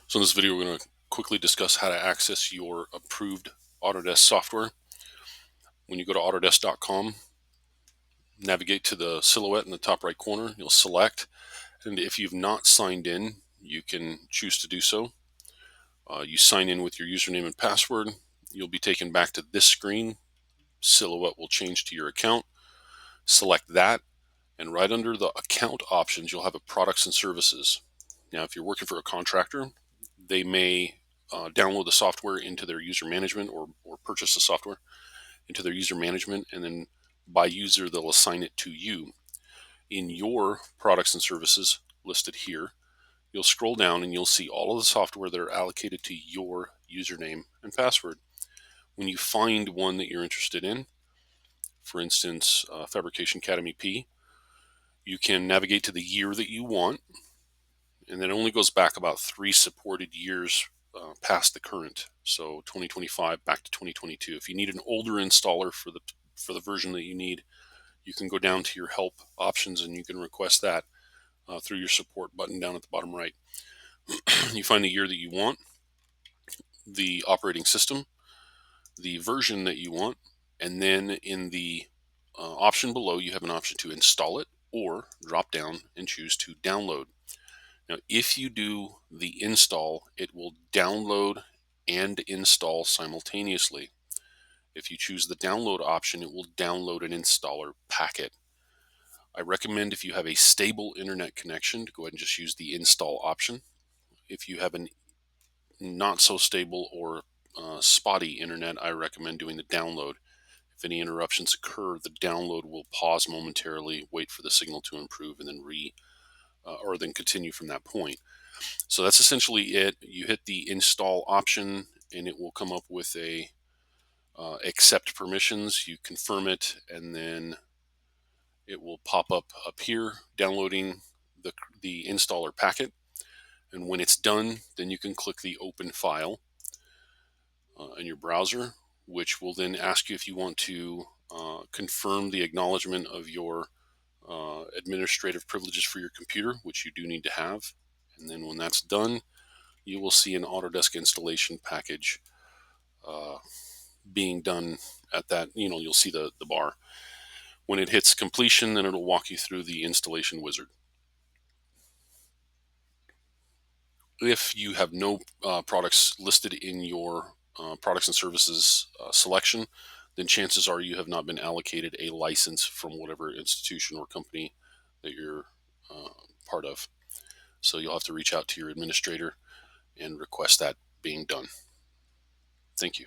So in this video, we're going to quickly discuss how to access your approved Autodesk software. When you go to Autodesk.com, navigate to the silhouette in the top right corner, you'll select, and if you've not signed in, you can choose to do so. You sign in with your username and password, you'll be taken back to this screen. Silhouette will change to your account. Select that, and right under the account options, you'll have a products and services. Now, if you're working for a contractor, they may download the software into their user management or purchase the software into their user management, and then by user, they'll assign it to you. In your products and services listed here, you'll scroll down and you'll see all of the software that are allocated to your username and password. When you find one that you're interested in, for instance, Fabrication Academy P, you can navigate to the year that you want, and then it only goes back about 3 supported years past the current. So 2025 back to 2022. If you need an older installer for the version that you need, you can go down to your help options and you can request that through your support button down at the bottom right. You find the year that you want, the operating system, the version that you want, and then in the option below, you have an option to install it or drop down and choose to download. Now, if you do the install, it will download and install simultaneously. If you choose the download option, it will download an installer packet. I recommend, if you have a stable internet connection, to go ahead and just use the install option. If you have a not so stable or spotty internet, I recommend doing the download. If any interruptions occur, the download will pause momentarily, wait for the signal to improve, and then or then continue from that point. So that's essentially it. You hit the install option and it will come up with a accept permissions. You confirm it, and then it will pop up here downloading the installer packet. And when it's done, then you can click the open file in your browser, which will then ask you if you want to confirm the acknowledgement of your administrative privileges for your computer, which you do need to have. And then when that's done, you will see an Autodesk installation package being done at that. You'll see the bar. When it hits completion, then it'll walk you through the installation wizard. If you have no products listed in your products and services selection, then chances are you have not been allocated a license from whatever institution or company that you're part of. So you'll have to reach out to your administrator and request that being done. Thank you.